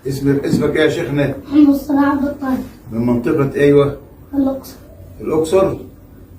اسمك ايه يا شيخنا؟ محمد صلاح عبد الطاهر. من منطقة ايوه؟ الأقصر. الأقصر؟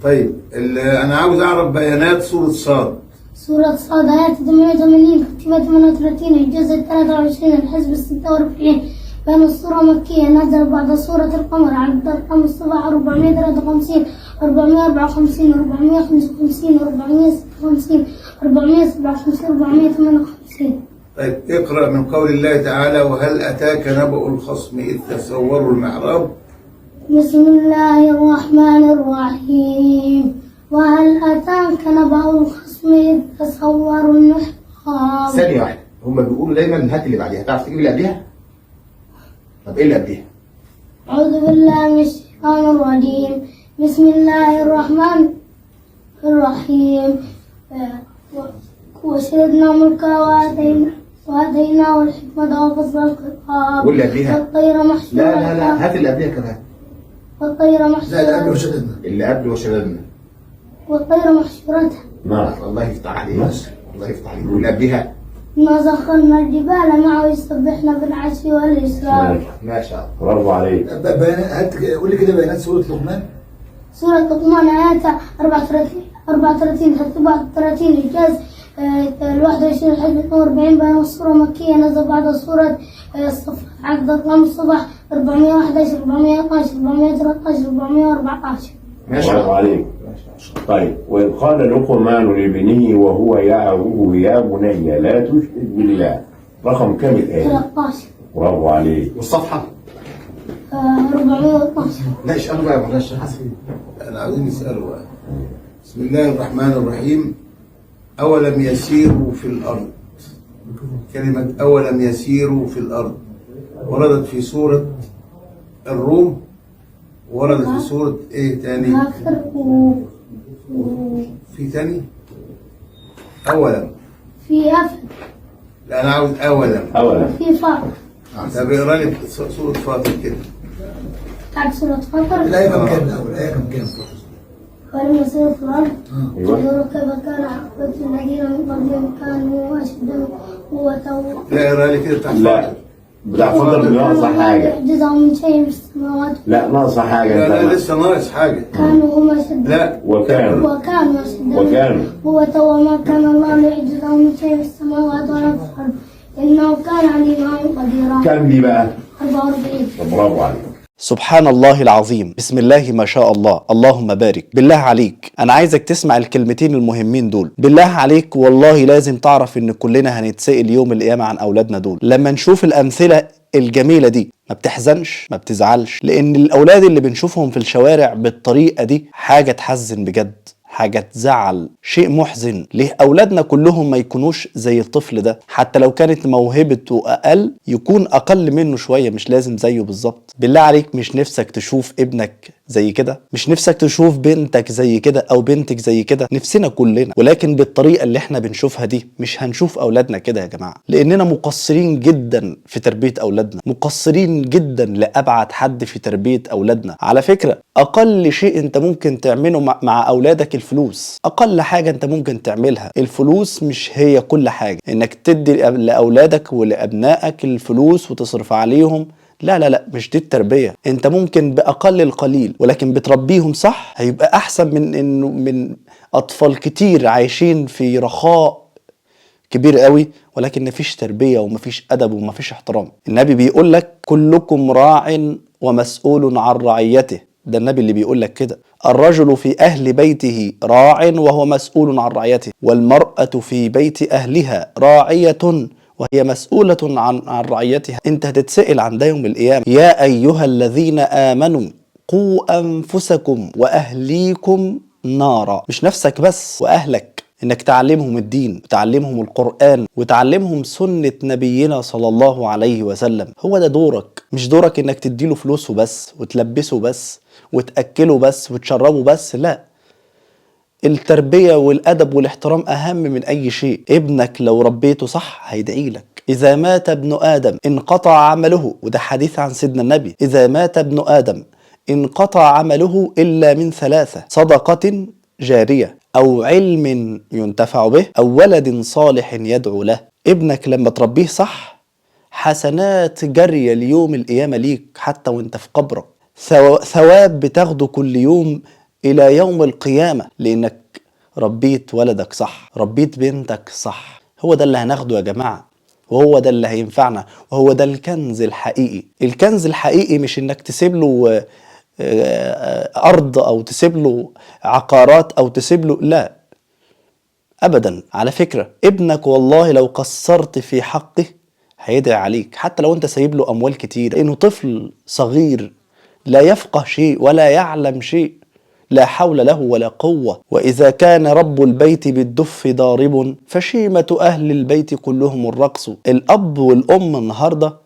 طيب أنا عاوز أعرف بيانات سورة صاد. سورة صاد آيات 88 ترتيبها 38 الجزء 23 الحزب 46. بين السورة مكية نزل بعد سورة القمر عدد أرقام الصباح 453 454 455 456 457 458. طيب اقرأ من قول الله تعالى: وهل أتاك نبأ الخصم إذ تسوروا المحراب. بسم الله الرحمن الرحيم. وهل أتاك نبأ الخصم إذ تسوروا المحراب. ثانية واحدة، هما بيقولوا دايما هات اللي بعديها، تعرف تجيب اللي قبلها؟ طب ايه اللي قبلها؟ أعوذ بالله من الشيطان الرجيم. بسم الله الرحمن الرحيم. وشددنا ملكا وآتيناه الحكمة وفصل الخطاب. واللي قبلها؟ والطير محشورة. لا هات اللي قبلها كمان. والطير محشورة. لا اللي قبله وشددنا. اللي قبله وشددنا. والطير محشورة. نعم. الله يفتح عليك. الله يفتح عليك. واللي قبلها؟ إنا سخرنا الجبال معه يسبحن بالعشي والإشراق. ما شاء الله. برافو عليك. بيانات قول لي كده بيانات سورة لقمان. سورة لقمان آياتها 34 ترتيبها 30 الجزء 21 الحزب 42. بين السورة مكية نزل بعد سورة الصف عدد أرقام الصبح 411 412 413 414. ما شاء الله عليك. طيب، وإذ قال لقمان لابنه وهو يعظه يا بني لا تشرك بالله. رقم كام الآية؟ 13. برافو عليك. والصفحة؟ 412. لا اسأله بقى يا معلش حسن. أنا عاوزين نسأله بقى. بسم الله الرحمن الرحيم. أولم يسيروا في الأرض. كلمة أولم يسيروا في الأرض وردت في سورة الروم، وردت في سورة إيه تاني؟ في تاني؟ أولم. في أفل. لا أنا عاوز أولم. في فاطر. طب اقرا لي سورة فاطر كده. بتاعت سورة فاطر. الآية كم كام الأول؟ الآية كم كام؟ ولم يسيروا في الأرض أيوه. ينظروا كيف كان عاقبة الذين من قبلهم كانوا أشد قوة. لا اقرا لي كده بتاعت لا بتاع فاطر ناقصة حاجة. يعجزهم من شيء في السماوات. لا ناقصة حاجة. لا لسه ناقص حاجة. كانوا هم أشد. لا وكانوا أشد قوة وما كان الله ليعجزهم من شيء في السماوات ولا في الأرض إنه كان عليما قديرا. كم دي بقى؟ 44. برافو عليك. سبحان الله العظيم، بسم الله ما شاء الله، اللهم بارك. بالله عليك انا عايزك تسمع الكلمتين المهمين دول. بالله عليك والله لازم تعرف ان كلنا هنتسأل يوم القيامة عن اولادنا دول. لما نشوف الامثلة الجميلة دي ما بتحزنش ما بتزعلش، لان الاولاد اللي بنشوفهم في الشوارع بالطريقة دي حاجة تحزن بجد، حاجة تزعل، شيء محزن. ليه أولادنا كلهم ما يكونوش زي الطفل ده؟ حتى لو كانت موهبته أقل يكون أقل منه شوية، مش لازم زيه بالظبط. بالله عليك مش نفسك تشوف ابنك زي كده؟ مش نفسك تشوف بنتك زي كده أو بنتك زي كده؟ نفسنا كلنا، ولكن بالطريقة اللي احنا بنشوفها دي مش هنشوف أولادنا كده يا جماعة، لأننا مقصرين جدا في تربية أولادنا، مقصرين جدا لأبعد حد في تربية أولادنا. على فكرة أقل شيء أنت ممكن تعمله مع أولادك الفلوس، أقل حاجة أنت ممكن تعملها. الفلوس مش هي كل حاجة، إنك تدي لأولادك ولأبنائك الفلوس وتصرف عليهم، لا مش دي التربية. انت ممكن بأقل القليل ولكن بتربيهم صح هيبقى أحسن من أطفال كتير عايشين في رخاء كبير قوي ولكن مفيش تربية ومفيش أدب ومفيش احترام. النبي بيقول لك كلكم راع ومسؤول عن رعيته، ده النبي اللي بيقول لك كده. الرجل في أهل بيته راع وهو مسؤول عن رعيته، والمرأة في بيت أهلها راعية وهي مسؤولة عن رعيتها. انت هتتسأل عن ده يوم القيامة. يا أيها الذين آمنوا قوا أنفسكم وأهليكم نارا، مش نفسك بس وأهلك، انك تعلمهم الدين وتعلمهم القرآن وتعلمهم سنة نبينا صلى الله عليه وسلم. هو ده دورك، مش دورك انك تديله فلوسه بس وتلبسه بس وتأكله بس وتشربه بس. لا، التربية والأدب والاحترام أهم من أي شيء. ابنك لو ربيته صح هيدعي لك. إذا مات ابن آدم انقطع عمله، وده حديث عن سيدنا النبي. إذا مات ابن آدم انقطع عمله إلا من ثلاثة: صدقة جارية أو علم ينتفع به أو ولد صالح يدعو له. ابنك لما تربيه صح حسنات جارية ليوم القيامة ليك حتى وانت في قبرك، ثواب بتاخده كل يوم إلى يوم القيامة لأنك ربيت ولدك صح، ربيت بنتك صح. هو ده اللي هناخده يا جماعة، وهو ده اللي هينفعنا، وهو ده الكنز الحقيقي. الكنز الحقيقي مش انك تسيب له أرض أو تسيب له عقارات أو تسيب له، لا أبدا. على فكرة ابنك والله لو قصرت في حقه هيدعي عليك، حتى لو انت سايب له أموال كتير، إنه طفل صغير لا يفقه شيء ولا يعلم شيء، لا حول له ولا قوة. وإذا كان رب البيت بالدف ضارب فشيمة أهل البيت كلهم الرقص. الأب والأم النهاردة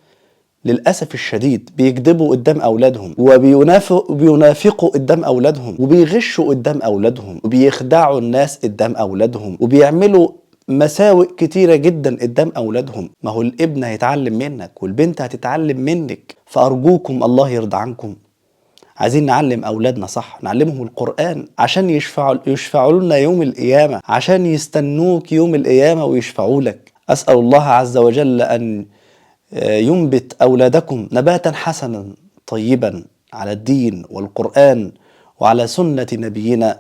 للأسف الشديد بيكذبوا قدام أولادهم، وبينافقوا قدام أولادهم، وبيغشوا قدام أولادهم، وبيخدعوا الناس قدام أولادهم، وبيعملوا مساوئ كتيرة جدا قدام أولادهم. ما هو الابن هيتعلم منك والبنت هتتعلم منك، فأرجوكم الله يرضى عنكم. عايزين نعلم أولادنا صح، نعلمهم القرآن عشان يشفعوا لنا يوم القيامة، عشان يستنوك يوم القيامة ويشفعوا لك. أسأل الله عز وجل أن ينبت أولادكم نباتا حسنا طيبا على الدين والقرآن وعلى سنة نبينا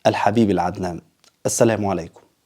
الحبيب العدنان. السلام عليكم.